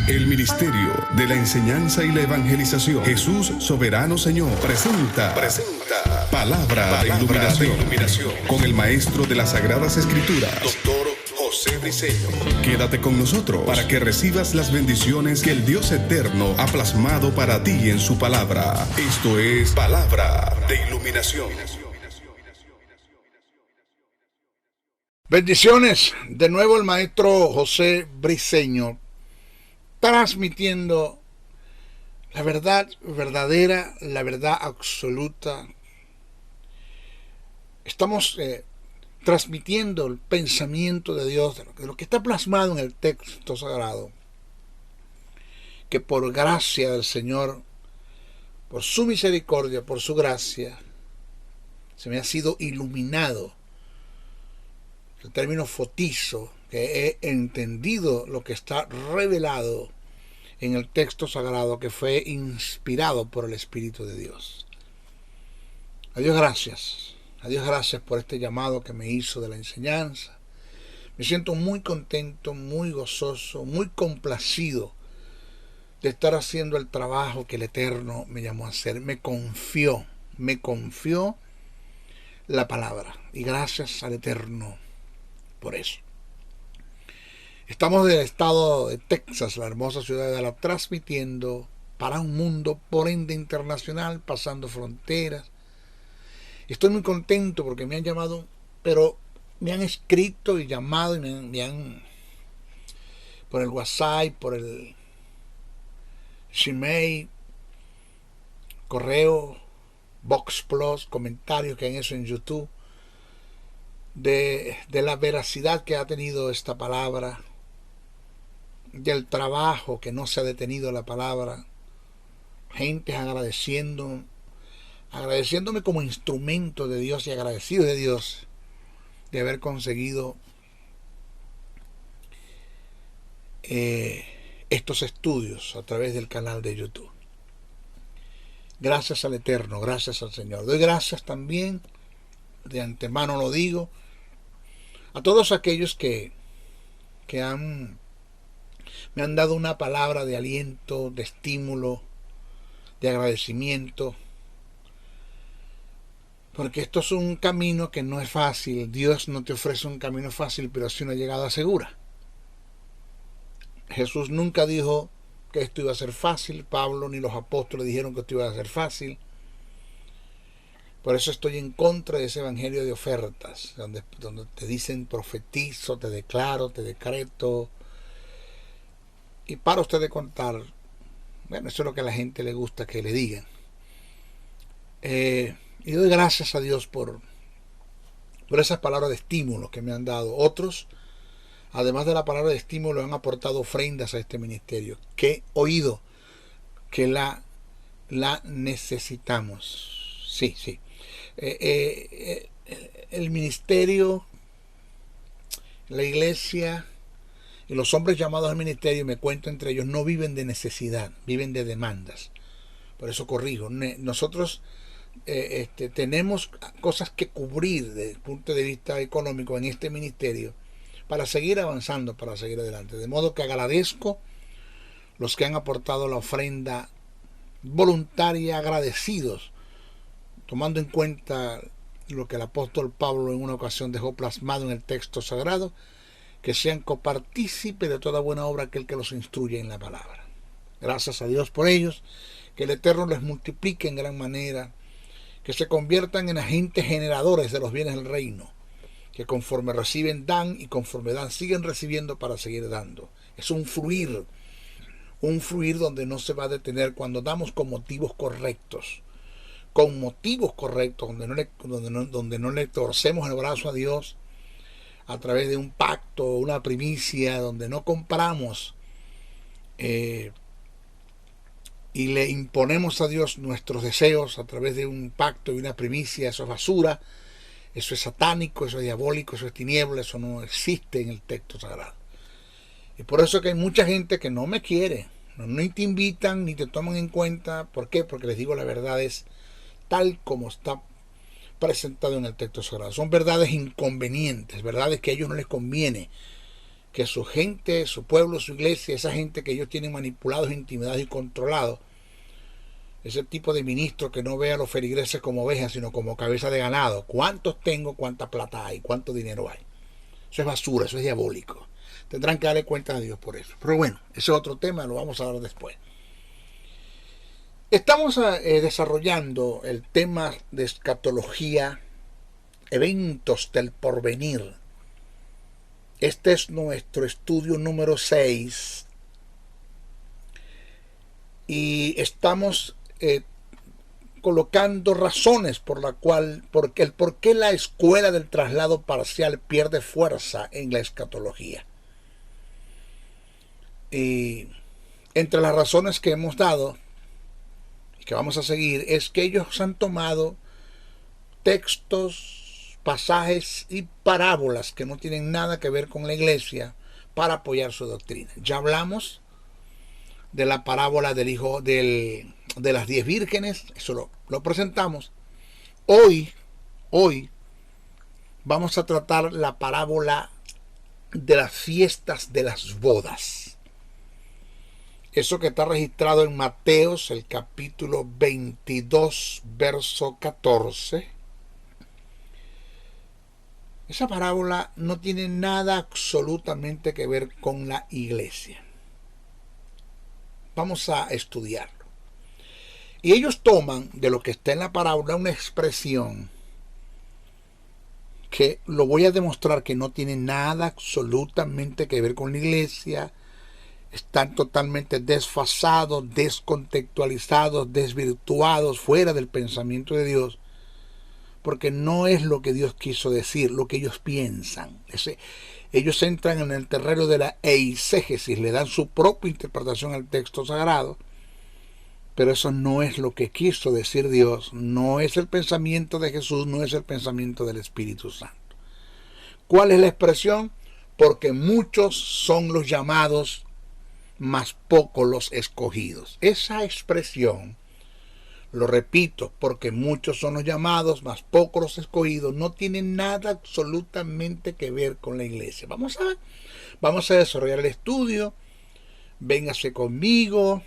El Ministerio de la Enseñanza y la Evangelización, Jesús Soberano Señor, presenta Palabra de Iluminación con el Maestro de las Sagradas Escrituras, Dr. José Briceño. Quédate con nosotros para que recibas las bendiciones que el Dios Eterno ha plasmado para ti en su palabra. Esto es Palabra de Iluminación. Bendiciones, de nuevo el Maestro José Briceño, transmitiendo la verdad verdadera, la verdad absoluta. Estamos transmitiendo el pensamiento de Dios, de lo que está plasmado en el texto sagrado, que por gracia del Señor, por su misericordia, por su gracia, se me ha sido iluminado. El término fotizo, que he entendido lo que está revelado en el texto sagrado, que fue inspirado por el Espíritu de Dios. A Dios gracias por este llamado que me hizo de la enseñanza. Me siento muy contento, muy gozoso, muy complacido de estar haciendo el trabajo que el Eterno me llamó a hacer. Me confió la palabra, y gracias al Eterno por eso. Estamos del estado de Texas, la hermosa ciudad de Dallas, transmitiendo para un mundo por ende internacional, pasando fronteras. Estoy muy contento porque me han llamado, pero me han escrito y llamado y me han por el WhatsApp, por el Gmail, correo, Box Plus, comentarios que han hecho en YouTube, de la veracidad que ha tenido esta palabra, del trabajo que no se ha detenido la palabra, gente agradeciéndome como instrumento de Dios y agradecido de Dios de haber conseguido estos estudios a través del canal de YouTube. Gracias al Eterno, gracias al Señor. Doy gracias también, de antemano lo digo, a todos aquellos que me han dado una palabra de aliento, de estímulo, de agradecimiento, porque esto es un camino que no es fácil. Dios no te ofrece un camino fácil, pero sí una llegada segura. Jesús nunca dijo que esto iba a ser fácil. Pablo ni los apóstoles dijeron que esto iba a ser fácil. Por eso estoy en contra de ese evangelio de ofertas, donde te dicen profetizo, te declaro, te decreto. Y para usted de contar, bueno, eso es lo que a la gente le gusta que le digan. Y doy gracias a Dios por esas palabras de estímulo que me han dado. Otros, además de la palabra de estímulo, han aportado ofrendas a este ministerio, que he oído que la necesitamos. Sí. El ministerio, la iglesia y los hombres llamados al ministerio, me cuento entre ellos, no viven de necesidad, viven de demandas. Por eso corrijo. Nosotros tenemos cosas que cubrir desde el punto de vista económico en este ministerio para seguir avanzando, para seguir adelante. De modo que agradezco los que han aportado la ofrenda voluntaria, agradecidos, tomando en cuenta lo que el apóstol Pablo en una ocasión dejó plasmado en el texto sagrado, que sean copartícipes de toda buena obra aquel que los instruye en la palabra. Gracias a Dios por ellos, que el Eterno les multiplique en gran manera, que se conviertan en agentes generadores de los bienes del reino, que conforme reciben dan, y conforme dan siguen recibiendo para seguir dando. Es un fluir donde no se va a detener cuando damos con motivos correctos, donde no le torcemos el brazo a Dios a través de un pacto, una primicia, donde no compramos y le imponemos a Dios nuestros deseos a través de un pacto y una primicia. Eso es basura, eso es satánico, eso es diabólico, eso es tiniebla, eso no existe en el texto sagrado. Y por eso que hay mucha gente que no me quiere, ni te invitan, ni te toman en cuenta. ¿Por qué? Porque les digo, la verdad es tal como está presentado en el texto sagrado. Son verdades inconvenientes, verdades que a ellos no les conviene que su gente, su pueblo, su iglesia, esa gente que ellos tienen manipulados, intimidados y controlados, ese tipo de ministro que no ve a los feligreses como ovejas, sino como cabeza de ganado. ¿Cuántos tengo? ¿Cuánta plata hay? ¿Cuánto dinero hay? Eso es basura, eso es diabólico. Tendrán que darle cuenta a Dios por eso. Pero bueno, ese es otro tema, lo vamos a hablar después. Estamos desarrollando el tema de escatología, eventos del porvenir. Este es nuestro estudio número 6 y estamos colocando razones por qué la escuela del traslado parcial pierde fuerza en la escatología. Y entre las razones que hemos dado y que vamos a seguir es que ellos han tomado textos, pasajes y parábolas que no tienen nada que ver con la iglesia para apoyar su doctrina. Ya hablamos de la parábola del hijo de las 10 vírgenes, eso lo presentamos. Hoy vamos a tratar la parábola de las fiestas de las bodas. Eso que está registrado en Mateos, el capítulo 22, verso 14. Esa parábola no tiene nada absolutamente que ver con la iglesia. Vamos a estudiarlo. Y ellos toman de lo que está en la parábola una expresión que lo voy a demostrar que no tiene nada absolutamente que ver con la iglesia. Están totalmente desfasados, descontextualizados, desvirtuados, fuera del pensamiento de Dios, porque no es lo que Dios quiso decir, lo que ellos piensan. Ellos entran en el terreno de la eisegesis, le dan su propia interpretación al texto sagrado, pero eso no es lo que quiso decir Dios, no es el pensamiento de Jesús, no es el pensamiento del Espíritu Santo. ¿Cuál es la expresión? Porque muchos son los llamados, mas pocos los escogidos. Esa expresión, lo repito, porque muchos son los llamados, mas pocos los escogidos, no tiene nada absolutamente que ver con la iglesia. Vamos a desarrollar el estudio. Véngase conmigo,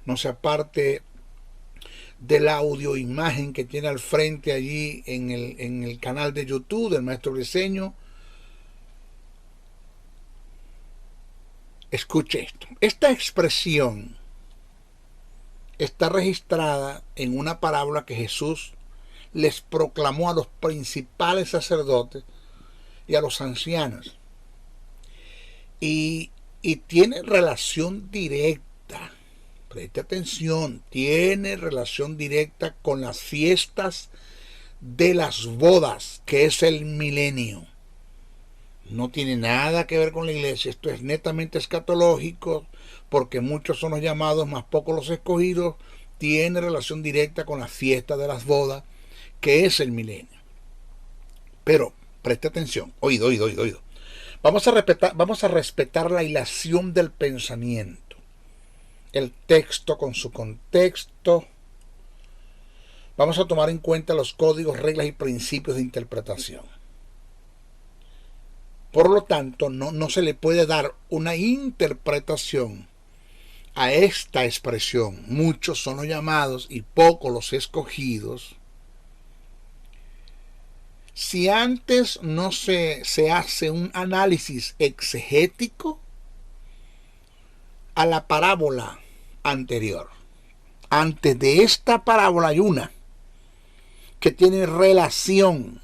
no se aparte del audio imagen que tiene al frente allí en el canal de YouTube del Maestro Briceño. Escuche esto. Esta expresión está registrada en una parábola que Jesús les proclamó a los principales sacerdotes y a los ancianos. Y tiene relación directa, preste atención, tiene relación directa con las fiestas de las bodas, que es el milenio. No tiene nada que ver con la iglesia, esto es netamente escatológico, porque muchos son los llamados, más pocos los escogidos. Tiene relación directa con la fiesta de las bodas, que es el milenio. Pero, preste atención, oído. Vamos a respetar la hilación del pensamiento, el texto con su contexto. Vamos a tomar en cuenta los códigos, reglas y principios de interpretación. Por lo tanto, no se le puede dar una interpretación a esta expresión. Muchos son los llamados y pocos los escogidos. Si antes no se hace un análisis exegético a la parábola anterior. Antes de esta parábola hay una que tiene relación.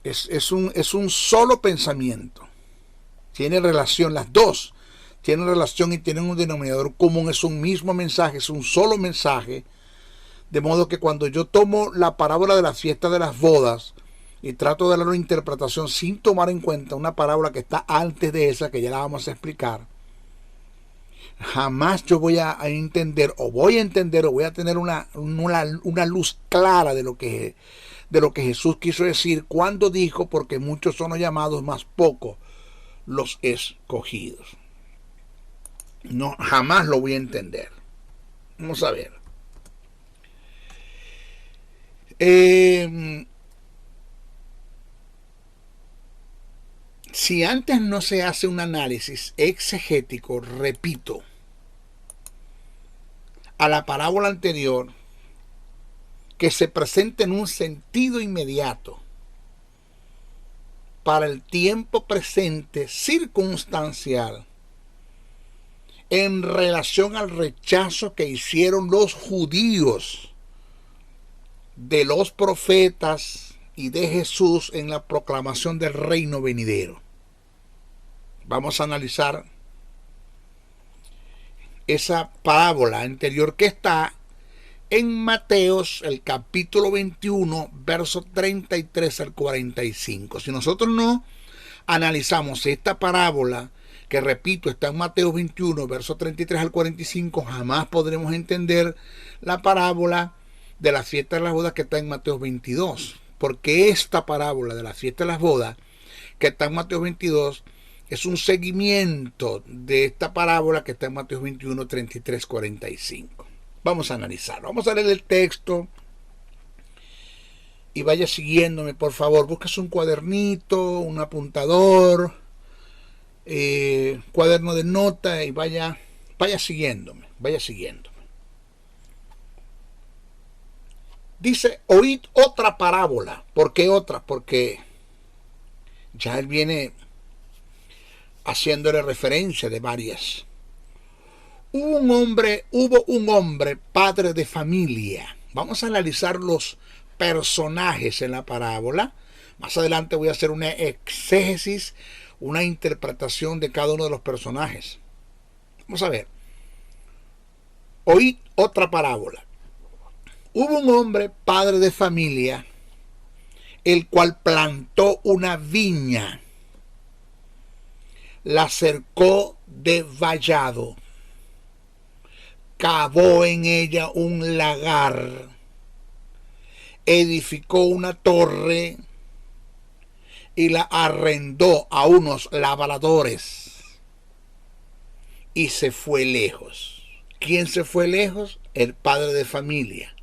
Es un solo pensamiento. Tiene relación, las dos tienen relación y tienen un denominador común. Es un mismo mensaje, es un solo mensaje. De modo que cuando yo tomo la parábola de la fiesta de las bodas y trato de dar una interpretación sin tomar en cuenta una parábola que está antes de esa, que ya la vamos a explicar, jamás yo voy a entender o voy a tener una luz clara de lo que Jesús quiso decir cuando dijo, porque muchos son los llamados, más pocos los escogidos. No, jamás lo voy a entender. Vamos a ver. si antes no se hace un análisis exegético, repito, a la parábola anterior, que se presenta en un sentido inmediato para el tiempo presente circunstancial en relación al rechazo que hicieron los judíos de los profetas y de Jesús en la proclamación del reino venidero. Vamos a analizar esa parábola anterior que está en Mateos, el capítulo 21, versos 33 al 45. Si nosotros no analizamos esta parábola, que repito, está en Mateos 21, versos 33 al 45, jamás podremos entender la parábola de la fiesta de las bodas que está en Mateos 22. Porque esta parábola de la fiesta de las bodas que está en Mateos 22 es un seguimiento de esta parábola que está en Mateos 21, 33, 45. Vamos a analizarlo. Vamos a leer el texto y vaya siguiéndome, por favor. Busques un cuadernito, un apuntador, cuaderno de nota y vaya siguiéndome, vaya siguiéndome. Dice, oíd otra parábola. ¿Por qué otra? Porque ya él viene haciéndole referencia de varias. Hubo un hombre padre de familia. Vamos a analizar los personajes en la parábola. Más adelante voy a hacer una exégesis, una interpretación de cada uno de los personajes. Vamos a ver. Oíd otra parábola. Hubo un hombre padre de familia, el cual plantó una viña, la cercó de vallado, cavó en ella un lagar, edificó una torre y la arrendó a unos labradores y se fue lejos. ¿Quién se fue lejos? El padre de familia.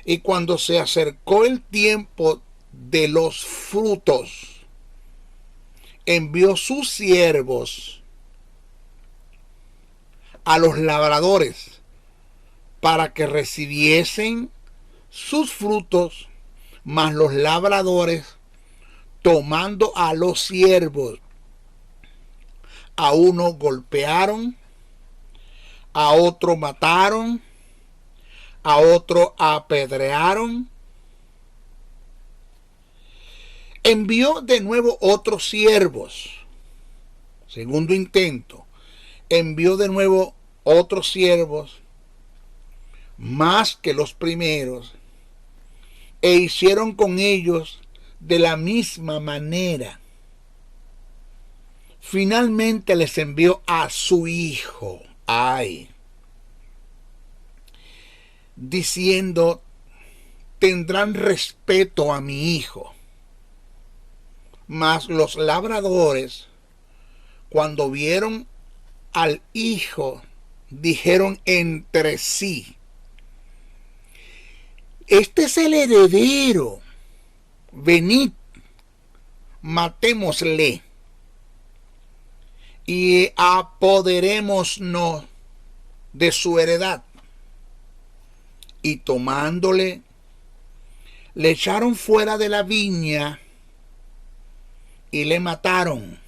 Y cuando se acercó el tiempo de los frutos, envió sus siervos a los labradores para que recibiesen sus frutos, mas los labradores, tomando a los siervos, a uno golpearon, a otro mataron, a otro apedrearon. Envió de nuevo otros siervos. Segundo intento. Envió de nuevo otros siervos, más que los primeros, e hicieron con ellos de la misma manera. Finalmente les envió a su hijo, diciendo, tendrán respeto a mi hijo. Mas los labradores, cuando vieron al hijo, dijeron entre sí, este es el heredero, venid, matémosle y apoderémonos de su heredad. Y tomándole, le echaron fuera de la viña y le mataron.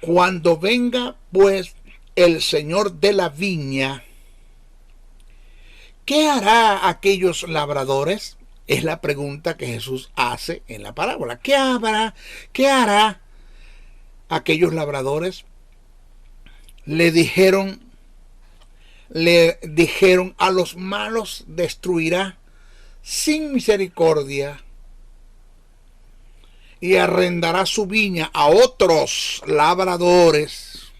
Cuando venga pues el señor de la viña, ¿qué hará aquellos labradores? Es la pregunta que Jesús hace en la parábola. ¿Qué hará aquellos labradores? Le dijeron, a los malos destruirá sin misericordia y arrendará su viña a otros labradores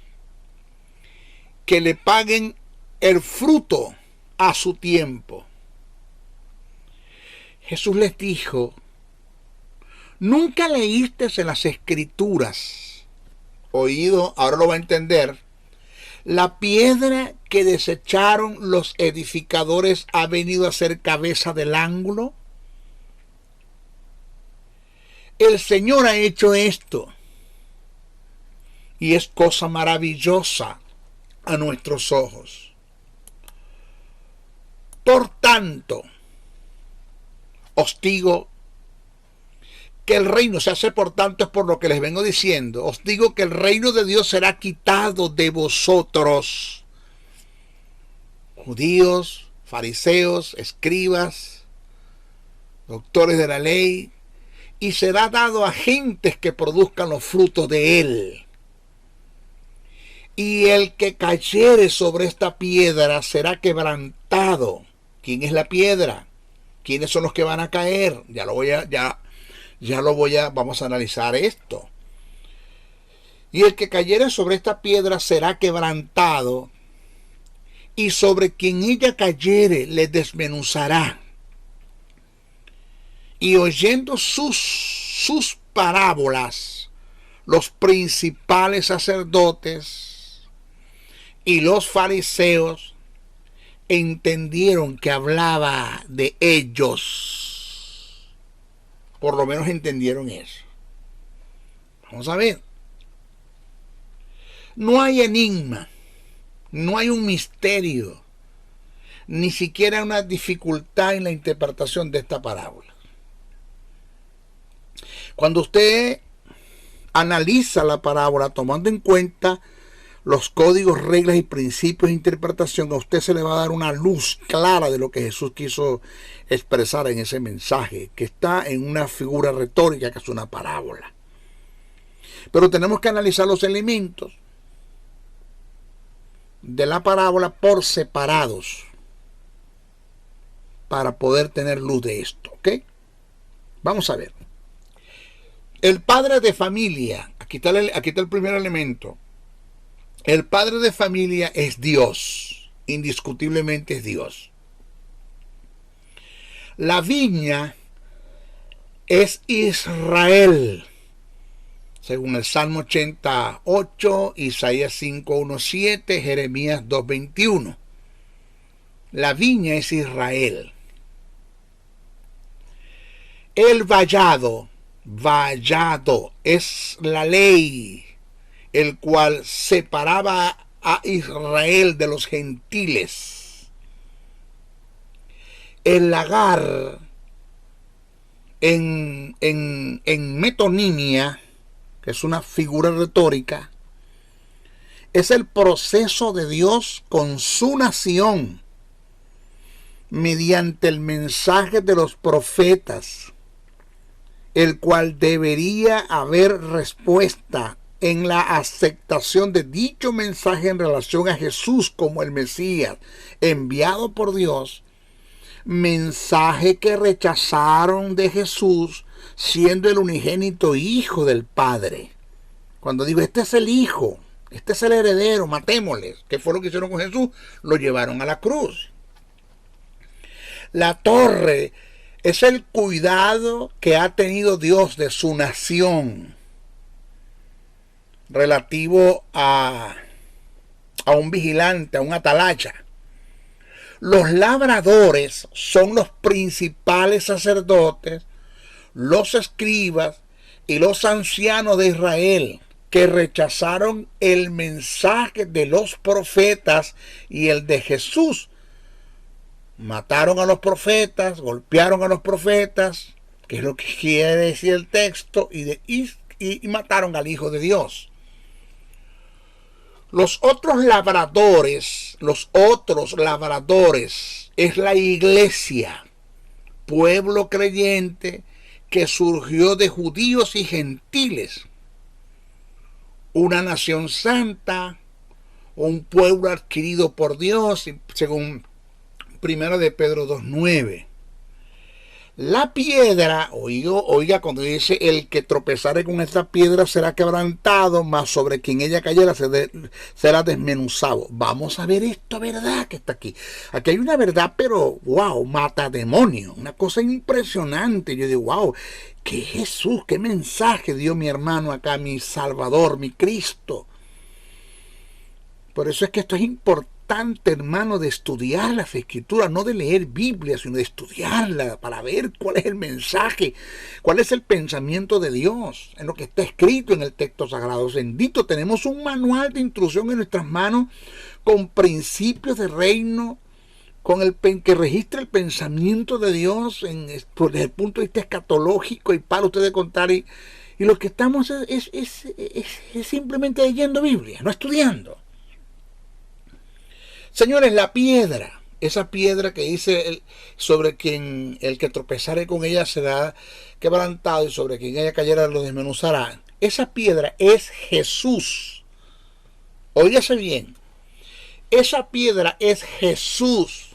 que le paguen el fruto a su tiempo. Jesús les dijo, ¿nunca leíste en las Escrituras? Oído, ahora lo va a entender. La piedra que desecharon los edificadores ha venido a ser cabeza del ángulo. El Señor ha hecho esto. Y es cosa maravillosa a nuestros ojos. Por tanto, os digo que el reino se hace, por tanto, es por lo que les vengo diciendo. Os digo que el reino de Dios será quitado de vosotros, judíos, fariseos, escribas, doctores de la ley, y será dado a gentes que produzcan los frutos de él. Y el que cayere sobre esta piedra será quebrantado. ¿Quién es la piedra? ¿Quiénes son los que van a caer? Vamos a analizar esto. Y el que cayere sobre esta piedra será quebrantado, y sobre quien ella cayere le desmenuzará. Y oyendo sus parábolas, los principales sacerdotes y los fariseos entendieron que hablaba de ellos. Por lo menos entendieron eso. Vamos a ver. No hay enigma, no hay un misterio, ni siquiera una dificultad en la interpretación de esta parábola. Cuando usted analiza la parábola tomando en cuenta los códigos, reglas y principios de interpretación, a usted se le va a dar una luz clara de lo que Jesús quiso expresar en ese mensaje, que está en una figura retórica que es una parábola. Pero tenemos que analizar los elementos de la parábola por separados para poder tener luz de esto, ¿ok? Vamos a ver. El padre de familia, aquí está el primer elemento. El padre de familia es Dios, indiscutiblemente es Dios. La viña es Israel, según el Salmo 88, Isaías 5:1-7, Jeremías 2:21. La viña es Israel. El vallado es la ley, el cual separaba a Israel de los gentiles. El lagar en metonimia, que es una figura retórica, es el proceso de Dios con su nación mediante el mensaje de los profetas, el cual debería haber respuesta en la aceptación de dicho mensaje en relación a Jesús como el Mesías enviado por Dios, mensaje que rechazaron de Jesús siendo el unigénito hijo del Padre. Cuando digo, este es el hijo, este es el heredero, matémosle, ¿qué fue lo que hicieron con Jesús? Lo llevaron a la cruz. La torre es el cuidado que ha tenido Dios de su nación relativo a un vigilante, a un atalaya. Los labradores son los principales sacerdotes, los escribas y los ancianos de Israel, que rechazaron el mensaje de los profetas y el de Jesús. Mataron a los profetas, golpearon a los profetas, que es lo que quiere decir el texto, y mataron al Hijo de Dios. Los otros labradores es la iglesia, pueblo creyente que surgió de judíos y gentiles, una nación santa, un pueblo adquirido por Dios, según 1 de Pedro 2:9. La piedra, oiga, cuando dice el que tropezare con esta piedra será quebrantado, mas sobre quien ella cayera será desmenuzado. Vamos a ver esto, ¿verdad? Que está aquí. Aquí hay una verdad, pero wow, mata demonio. Una cosa impresionante. Yo digo, wow, ¿qué Jesús? ¿Qué mensaje dio mi hermano acá, mi Salvador, mi Cristo? Por eso es que esto es importante importante, hermano, de estudiar las Escrituras, no de leer Biblia, sino de estudiarla para ver cuál es el mensaje, cuál es el pensamiento de Dios en lo que está escrito en el texto sagrado. Bendito, tenemos un manual de instrucción en nuestras manos con principios de reino, con el que registra el pensamiento de Dios desde el punto de vista escatológico, y para ustedes contar. Y lo que estamos es simplemente leyendo Biblia, no estudiando. Señores, la piedra, esa piedra que dice sobre quien el que tropezare con ella será quebrantado y sobre quien ella cayera lo desmenuzará. Esa piedra es Jesús. Óigase bien. Esa piedra es Jesús,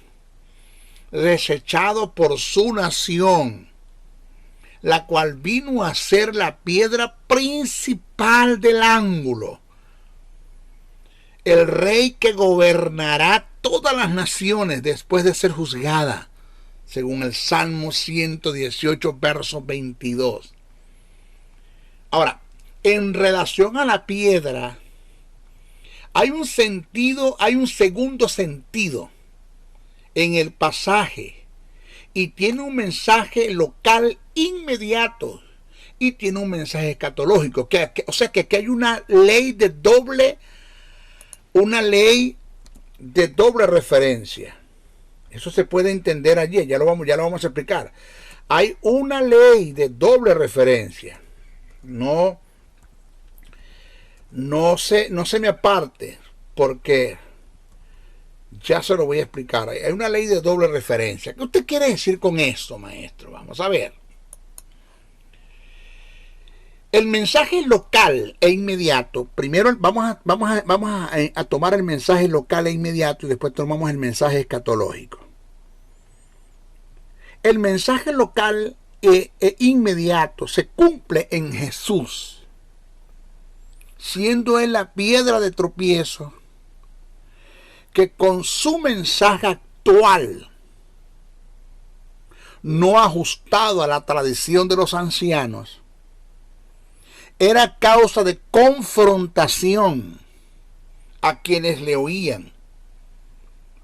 desechado por su nación, la cual vino a ser la piedra principal del ángulo. El rey que gobernará todas las naciones después de ser juzgada, según el Salmo 118, verso 22. Ahora, en relación a la piedra, hay un segundo sentido en el pasaje, y tiene un mensaje local inmediato y tiene un mensaje escatológico. O sea que aquí hay una ley de doble referencia. Eso se puede entender allí, ya lo vamos a explicar. Hay una ley de doble referencia. No se me aparte, porque ya se lo voy a explicar. Hay una ley de doble referencia. ¿Qué usted quiere decir con esto, maestro? Vamos a ver. El mensaje local e inmediato. Primero vamos a tomar el mensaje local e inmediato y después tomamos el mensaje escatológico. El mensaje local e inmediato se cumple en Jesús, siendo Él la piedra de tropiezo, que con su mensaje actual, no ajustado a la tradición de los ancianos, era causa de confrontación a quienes le oían.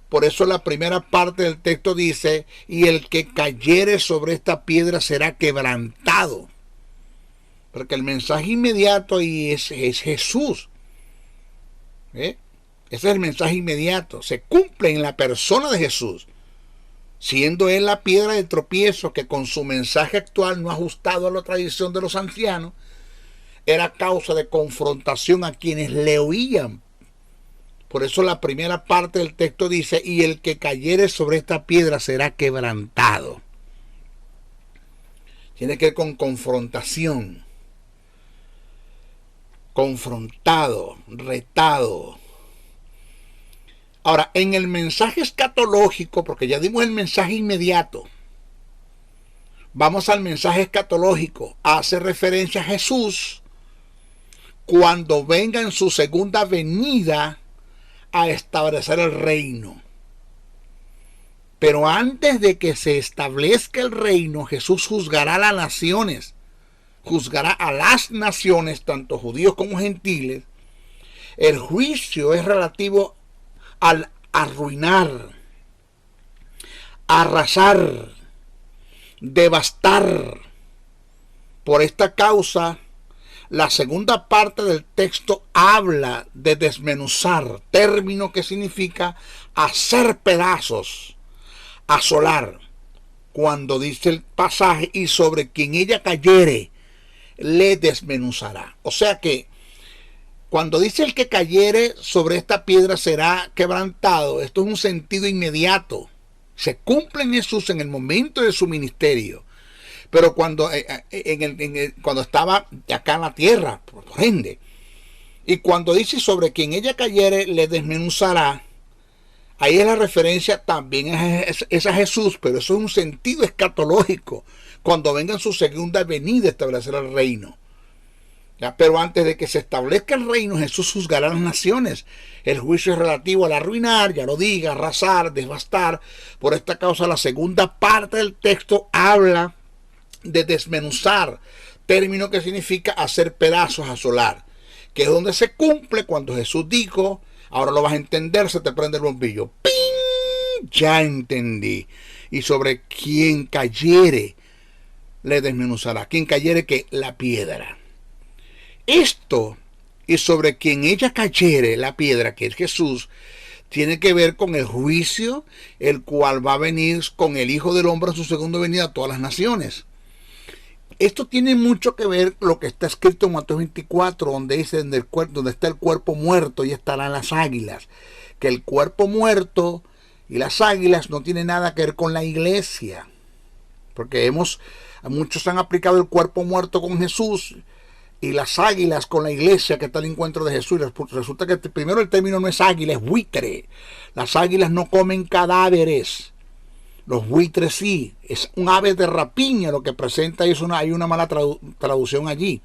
Por eso la primera parte del texto dice: y el que cayere sobre esta piedra será quebrantado. Porque el mensaje inmediato ahí es Jesús. Ese es el mensaje inmediato. Se cumple en la persona de Jesús, siendo Él la piedra de tropiezo, que con su mensaje actual, no ajustado a la tradición de los ancianos, era causa de confrontación a quienes le oían. Por eso la primera parte del texto dice: y el que cayere sobre esta piedra será quebrantado. Tiene que ver con confrontación. Confrontado, retado. Ahora, en el mensaje escatológico, porque ya dimos el mensaje inmediato, vamos al mensaje escatológico. Hace referencia a Jesús cuando venga en su segunda venida a establecer el reino. Pero antes de que se establezca el reino, Jesús juzgará a las naciones. Juzgará a las naciones, tanto judíos como gentiles. El juicio es relativo al arruinar, arrasar, devastar. Por esta causa, la segunda parte del texto habla de desmenuzar, término que significa hacer pedazos, asolar. Cuando dice el pasaje: y sobre quien ella cayere, le desmenuzará. O sea que cuando dice el que cayere sobre esta piedra será quebrantado, esto es un sentido inmediato. Se cumple en Jesús en el momento de su ministerio. Pero cuando estaba acá en la tierra, por ende. Y cuando dice: sobre quien ella cayere, le desmenuzará, ahí es la referencia también es a Jesús, pero eso es un sentido escatológico. Cuando venga en su segunda venida a establecer el reino. ¿Ya? Pero antes de que se establezca el reino, Jesús juzgará a las naciones. El juicio es relativo al arruinar, ya lo diga, arrasar, devastar. Por esta causa, la segunda parte del texto habla de desmenuzar, término que significa hacer pedazos, asolar, que es donde se cumple cuando Jesús dijo: Ahora lo vas a entender, se te prende el bombillo. ¡Ping! Ya entendí. Y sobre quien cayere, le desmenuzará. Quien cayere, que la piedra. Esto, y sobre quien ella cayere, la piedra, que es Jesús, tiene que ver con el juicio, el cual va a venir con el Hijo del Hombre en su segunda venida a todas las naciones. Esto tiene mucho que ver con lo que está escrito en Mateo 24, donde dice donde está el cuerpo muerto y estarán las águilas. Que el cuerpo muerto y las águilas no tienen nada que ver con la iglesia. Porque muchos han aplicado el cuerpo muerto con Jesús y las águilas con la iglesia que está al encuentro de Jesús. Resulta que primero el término no es águila, es buitre. Las águilas no comen cadáveres. Los buitres sí, es un ave de rapiña lo que presenta, y hay una mala traducción allí.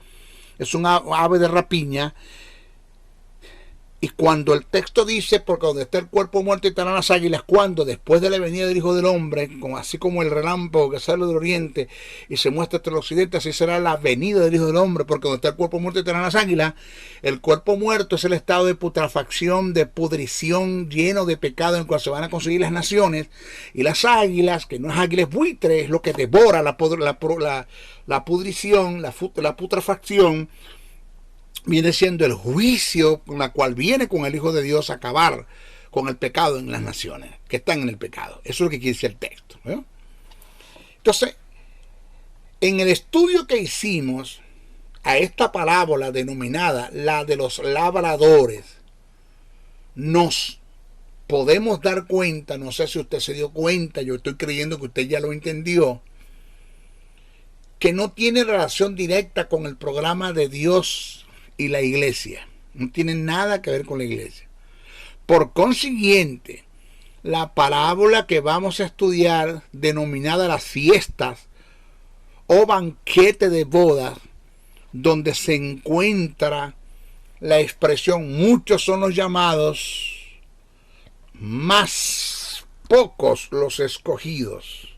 Es un ave de rapiña. Y cuando el texto dice, porque donde está el cuerpo muerto estarán las águilas, cuando después de la venida del Hijo del Hombre, así como el relámpago que sale del oriente y se muestra hasta el occidente, así será la venida del Hijo del Hombre, porque donde está el cuerpo muerto estarán las águilas. El cuerpo muerto es el estado de putrefacción, de pudrición, lleno de pecado en el cual se van a conseguir las naciones. Y las águilas, que no es águila, es buitre, es lo que devora la pudrición, la putrefacción. Viene siendo el juicio con la cual viene con el Hijo de Dios a acabar con el pecado en las naciones que están en el pecado. Eso es lo que quiere decir el texto, ¿no? Entonces, en el estudio que hicimos a esta parábola denominada la de los labradores, nos podemos dar cuenta, no sé si usted se dio cuenta, yo estoy creyendo que usted ya lo entendió, que no tiene relación directa con el programa de Dios y la iglesia. No tiene nada que ver con la iglesia. Por consiguiente, la parábola que vamos a estudiar, denominada las fiestas o banquete de bodas, donde se encuentra la expresión muchos son los llamados, más pocos los escogidos.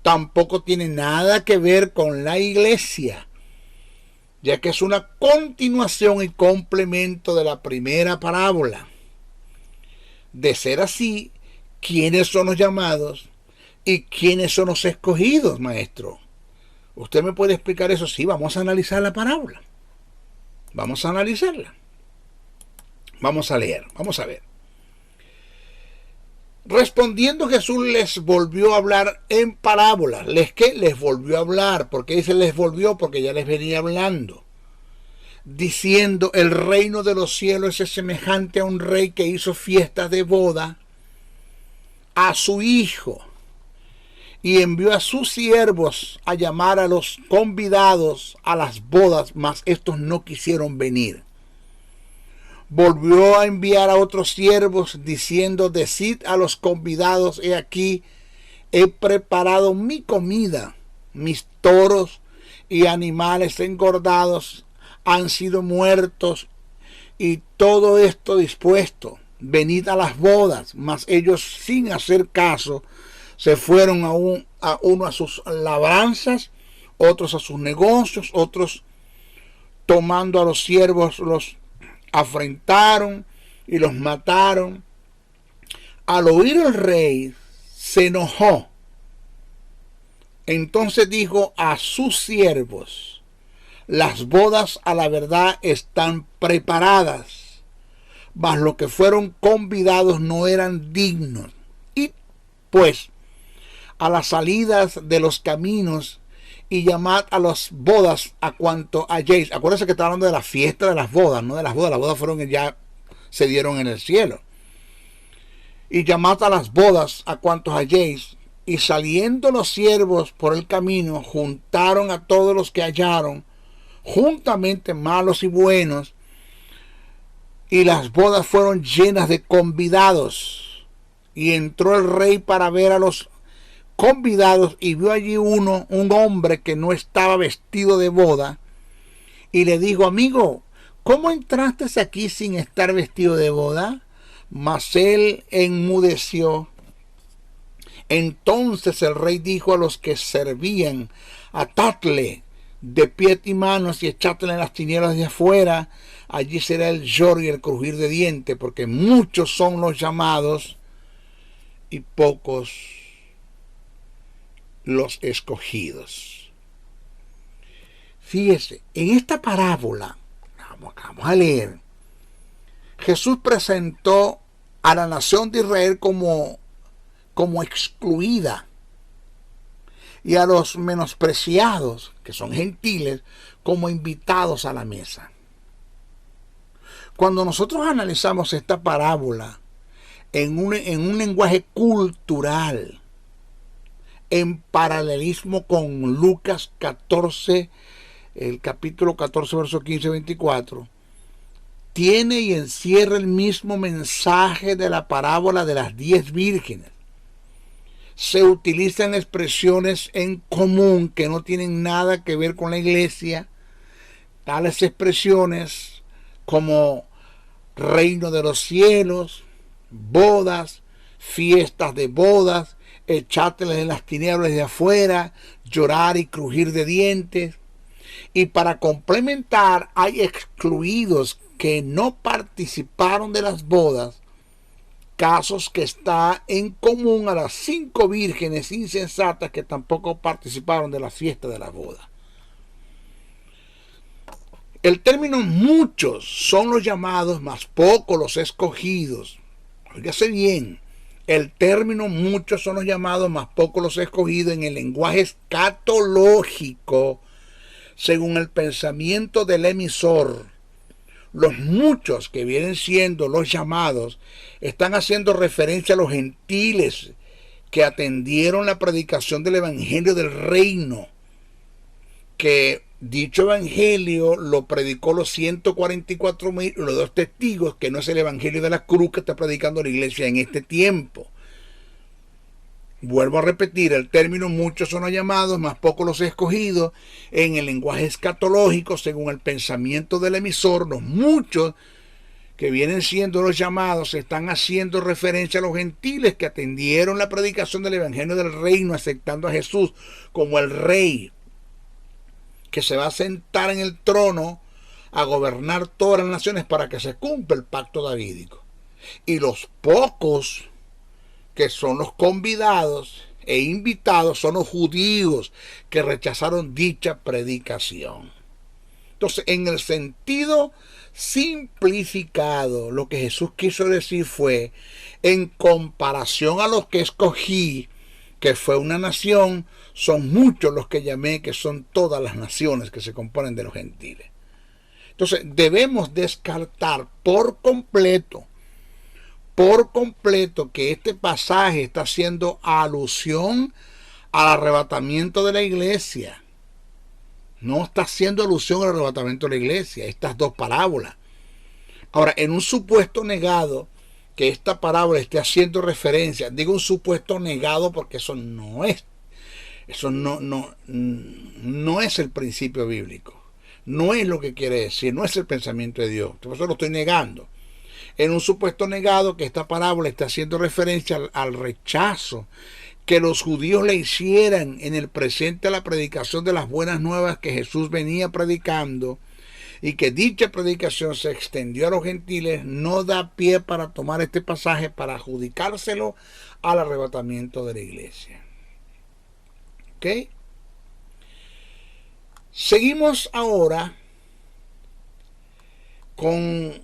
Tampoco tiene nada que ver con la iglesia, ya que es una continuación y complemento de la primera parábola. De ser así, ¿quiénes son los llamados y quiénes son los escogidos, maestro? ¿Usted me puede explicar eso? Sí, vamos a analizar la parábola. Vamos a analizarla. Vamos a leer, vamos a ver. Respondiendo Jesús les volvió a hablar en parábolas. Les volvió a hablar. ¿Por qué dice les volvió? Porque ya les venía hablando. Diciendo, el reino de los cielos es semejante a un rey que hizo fiestas de boda a su hijo. Y envió a sus siervos a llamar a los convidados a las bodas, mas estos no quisieron venir. Volvió a enviar a otros siervos, diciendo, decid a los convidados, he aquí, he preparado mi comida, mis toros y animales engordados han sido muertos, y todo esto dispuesto, venid a las bodas. Mas ellos, sin hacer caso, se fueron uno a sus labranzas, otros a sus negocios, otros tomando a los siervos los afrentaron y los mataron. Al oír el rey se enojó. Entonces dijo a sus siervos, las bodas a la verdad están preparadas, mas los que fueron convidados no eran dignos. Y pues a las salidas de los caminos y llamad a las bodas a cuanto halléis. Acuérdense que está hablando de la fiesta de las bodas, no de las bodas. Las bodas fueron ya se dieron en el cielo. Y llamad a las bodas a cuantos halléis. Y saliendo los siervos por el camino, juntaron a todos los que hallaron, juntamente malos y buenos. Y las bodas fueron llenas de convidados. Y entró el rey para ver a los convidados, y vio allí un hombre que no estaba vestido de boda, y le dijo, amigo, ¿cómo entraste aquí sin estar vestido de boda? Mas él enmudeció. Entonces el rey dijo a los que servían, atadle de pies y manos y echadle en las tinieblas de afuera, allí será el lloro y el crujir de dientes, porque muchos son los llamados y pocos los escogidos. Fíjese, en esta parábola, vamos a leer, Jesús presentó a la nación de Israel como excluida, y a los menospreciados, que son gentiles, como invitados a la mesa. Cuando nosotros analizamos esta parábola en un lenguaje cultural, en paralelismo con Lucas 14, el capítulo 14, verso 15-24, tiene y encierra el mismo mensaje de la parábola de las 10 vírgenes. Se utilizan expresiones en común que no tienen nada que ver con la iglesia, tales expresiones como reino de los cielos, bodas, fiestas de bodas, echárteles en las tinieblas de afuera, llorar y crujir de dientes. Y para complementar, hay excluidos que no participaron de las bodas, casos que está en común a las 5 vírgenes insensatas que tampoco participaron de la fiesta de la boda. El término muchos son los llamados, más pocos los escogidos. Óigase bien, el término muchos son los llamados, más pocos los escogidos en el lenguaje escatológico, según el pensamiento del emisor. Los muchos que vienen siendo los llamados están haciendo referencia a los gentiles que atendieron la predicación del evangelio del reino, que dicho evangelio lo predicó los 144,000, los 2 testigos, que no es el evangelio de la cruz que está predicando la iglesia en este tiempo. Vuelvo a repetir, el término muchos son los llamados, más pocos los escogidos. En el lenguaje escatológico, según el pensamiento del emisor, los muchos que vienen siendo los llamados están haciendo referencia a los gentiles que atendieron la predicación del evangelio del reino, aceptando a Jesús como el rey que se va a sentar en el trono a gobernar todas las naciones para que se cumpla el pacto davídico. Y los pocos que son los convidados e invitados son los judíos que rechazaron dicha predicación. Entonces, en el sentido simplificado, lo que Jesús quiso decir fue, en comparación a los que escogí, que fue una nación, son muchos los que llamé, que son todas las naciones que se componen de los gentiles. Entonces, debemos descartar por completo que este pasaje está haciendo alusión al arrebatamiento de la iglesia. No está haciendo alusión al arrebatamiento de la iglesia, estas dos parábolas. Ahora, en un supuesto negado que esta parábola esté haciendo referencia, digo un supuesto negado porque eso no es el principio bíblico. No es lo que quiere decir, no es el pensamiento de Dios. Por eso lo estoy negando. En un supuesto negado que esta parábola está haciendo referencia al rechazo que los judíos le hicieran en el presente a la predicación de las buenas nuevas que Jesús venía predicando, y que dicha predicación se extendió a los gentiles, no da pie para tomar este pasaje para adjudicárselo al arrebatamiento de la iglesia. ¿Ok? Seguimos ahora con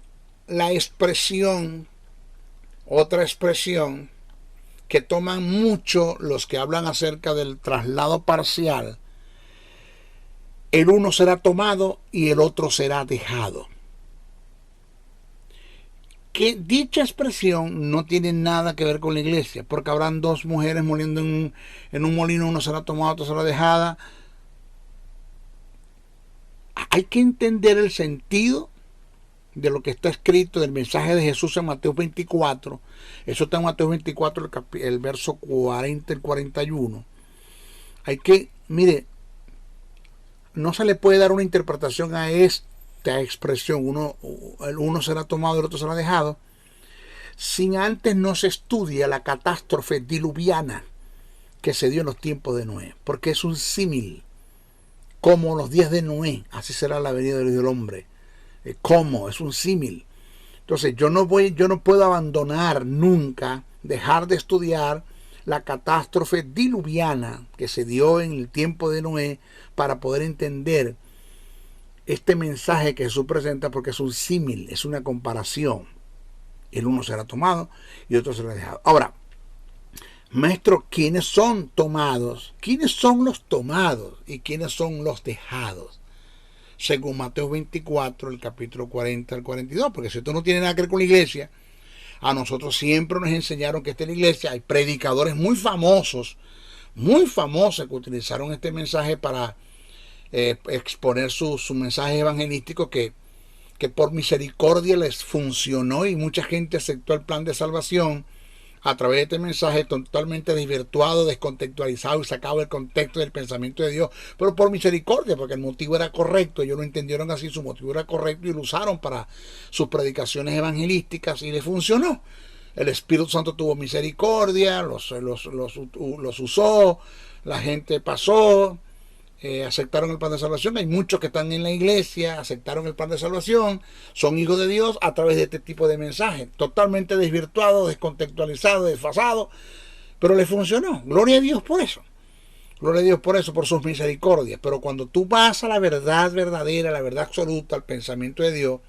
la expresión, otra expresión que toman mucho los que hablan acerca del traslado parcial. El uno será tomado y el otro será dejado. Que dicha expresión no tiene nada que ver con la iglesia, porque habrán 2 mujeres moliendo en un molino, uno será tomado, otro será dejada. Hay que entender el sentido de lo que está escrito del mensaje de Jesús en Mateo 24. Eso está en Mateo 24, el verso 40 y 41. Hay que, mire, no se le puede dar una interpretación a esta expresión, uno será tomado y el otro será dejado, sin antes no se estudia la catástrofe diluviana que se dio en los tiempos de Noé, porque es un símil. Como los días de Noé, así será la venida del Hijo del Hombre. ¿Cómo? Es un símil. Entonces yo no puedo abandonar nunca, dejar de estudiar la catástrofe diluviana que se dio en el tiempo de Noé para poder entender este mensaje que Jesús presenta, porque es un símil, es una comparación. El uno será tomado y otro será dejado. Ahora, maestro, ¿quiénes son tomados? ¿Quiénes son los tomados y quiénes son los dejados? Según Mateo 24, el capítulo 40 al 42, porque si esto no tiene nada que ver con la iglesia, a nosotros siempre nos enseñaron que esta es la iglesia. Hay predicadores muy famosos que utilizaron este mensaje para exponer su mensaje evangelístico que por misericordia les funcionó y mucha gente aceptó el plan de salvación a través de este mensaje totalmente desvirtuado, descontextualizado y sacado del contexto del pensamiento de Dios, pero por misericordia, porque el motivo era correcto. Ellos lo entendieron así, su motivo era correcto y lo usaron para sus predicaciones evangelísticas y les funcionó. El Espíritu Santo tuvo misericordia, los usó, la gente pasó, aceptaron el plan de salvación. Hay muchos que están en la iglesia, aceptaron el plan de salvación, son hijos de Dios a través de este tipo de mensaje, totalmente desvirtuado, descontextualizado, desfasado, pero le funcionó. Gloria a Dios por eso. Gloria a Dios por eso, por sus misericordias. Pero cuando tú vas a la verdad verdadera, la verdad absoluta, al pensamiento de Dios,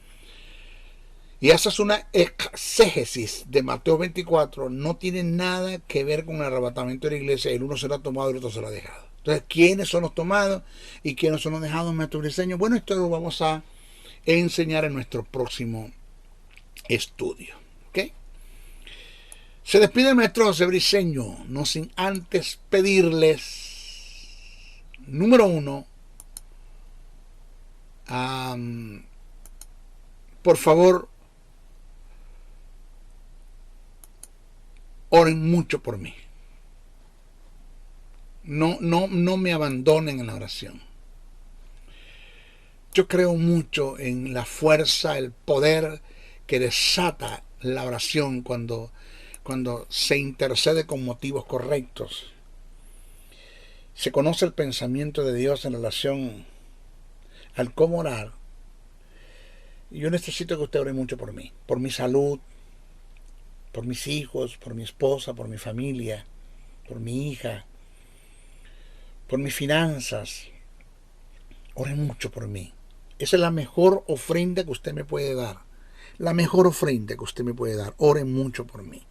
y haces una exégesis de Mateo 24, no tiene nada que ver con el arrebatamiento de la iglesia. El uno será tomado y el otro será dejado. Entonces, ¿quiénes son los tomados y quiénes son los dejados, maestro Briceño? Bueno, esto lo vamos a enseñar en nuestro próximo estudio. ¿Okay? Se despide el maestro José Briceño, no sin antes pedirles, número uno, por favor, oren mucho por mí. No me abandonen en la oración. Yo creo mucho en la fuerza, el poder que desata la oración cuando se intercede con motivos correctos. Se conoce el pensamiento de Dios en relación al cómo orar. Y yo necesito que usted ore mucho por mí, por mi salud, por mis hijos, por mi esposa, por mi familia, por mi hija, por mis finanzas. Oren mucho por mí. Esa es la mejor ofrenda que usted me puede dar. La mejor ofrenda que usted me puede dar. Oren mucho por mí.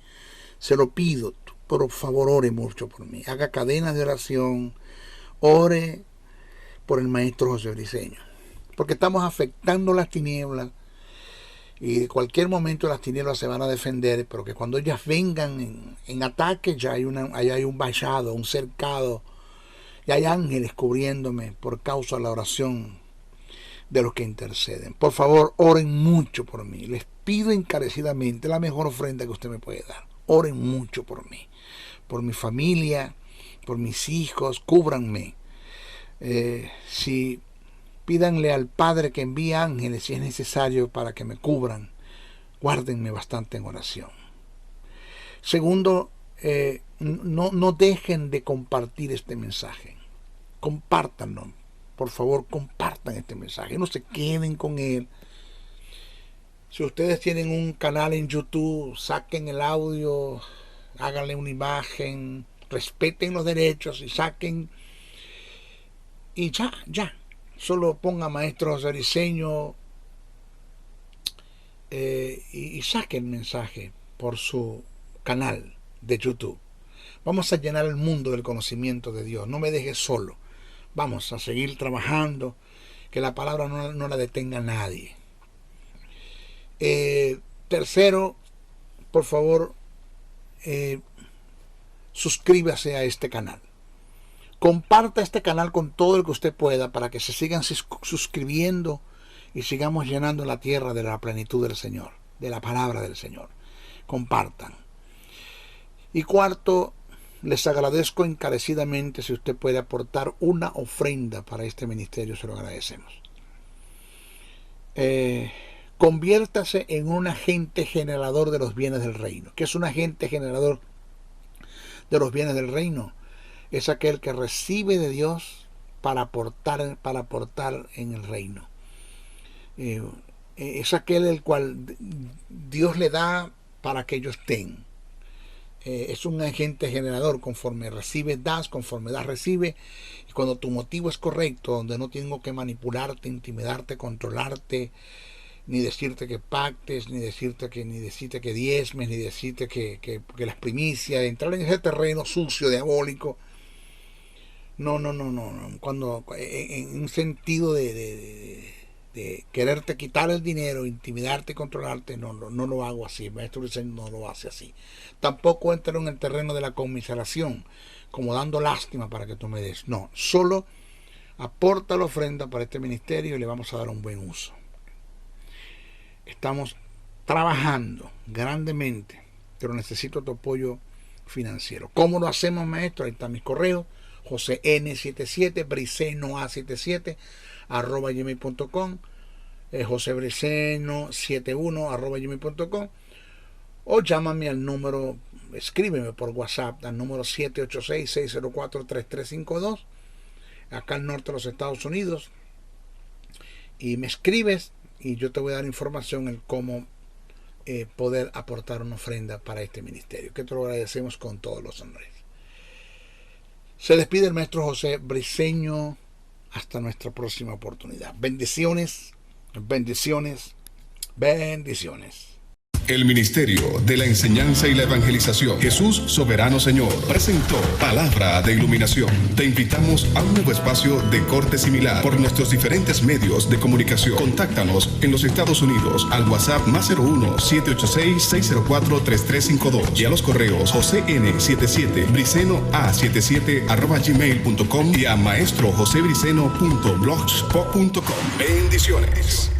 Se lo pido. Por favor, ore mucho por mí. Haga cadenas de oración. Ore por el maestro José Briceño. Porque estamos afectando las tinieblas. Y de cualquier momento las tinieblas se van a defender. Pero que cuando ellas vengan en ataque, ya hay un vallado, un cercado. Y hay ángeles cubriéndome por causa de la oración de los que interceden. Por favor, oren mucho por mí. Les pido encarecidamente la mejor ofrenda que usted me puede dar. Oren mucho por mí, por mi familia, por mis hijos. Cúbranme. Pídanle al Padre que envíe ángeles si es necesario para que me cubran. Guárdenme bastante en oración. Segundo, no dejen de compartir este mensaje. Compártanlo. Por favor, compartan este mensaje. No se queden con él. Si ustedes tienen un canal en YouTube, saquen el audio, háganle una imagen, respeten los derechos y saquen. Y ya. Solo ponga maestro José Briceño y saque el mensaje por su canal de YouTube. Vamos a llenar el mundo del conocimiento de Dios. No me dejes solo. Vamos a seguir trabajando. Que la palabra no la detenga nadie. Tercero, por favor, suscríbase a este canal. Comparta este canal con todo el que usted pueda para que se sigan suscribiendo y sigamos llenando la tierra de la plenitud del Señor, de la palabra del Señor. Compartan. Y cuarto, les agradezco encarecidamente si usted puede aportar una ofrenda para este ministerio, se lo agradecemos. Conviértase en un agente generador de los bienes del reino. ¿Qué es un agente generador de los bienes del reino? Es aquel que recibe de Dios para aportar en el reino. es aquel el cual Dios le da para que ellos estén. Es un agente generador. Conforme recibes, das, conforme das, recibe. Y cuando tu motivo es correcto, donde no tengo que manipularte, intimidarte, controlarte, ni decirte que pactes, ni decirte que diezmes, ni decirte que las primicias, entrar en ese terreno sucio, diabólico. No. Cuando en un sentido de quererte quitar el dinero, intimidarte, controlarte, no lo hago así. El maestro Briseño no lo hace así. Tampoco entro en el terreno de la conmiseración, como dando lástima para que tú me des. No, solo aporta la ofrenda para este ministerio y le vamos a dar un buen uso. Estamos trabajando grandemente, pero necesito tu apoyo financiero. ¿Cómo lo hacemos, maestro? Ahí están mis correos: josen77, briseno77, @gmail.com, josebriseno71, @gmail.com, o llámame al número, escríbeme por WhatsApp al número 786-604-3352, acá al norte de los Estados Unidos, y me escribes y yo te voy a dar información en cómo poder aportar una ofrenda para este ministerio, que te lo agradecemos con todos los honores. Se despide el maestro José Briseño. Hasta nuestra próxima oportunidad. Bendiciones, bendiciones, bendiciones. El Ministerio de la Enseñanza y la Evangelización, Jesús Soberano Señor, presentó Palabra de Iluminación. Te invitamos a un nuevo espacio de corte similar por nuestros diferentes medios de comunicación. Contáctanos en los Estados Unidos al WhatsApp +01 786-604-3352 y a los correos josen77, briseno77, @gmail.com y a maestrojosebriseno.blogspot.com. Bendiciones.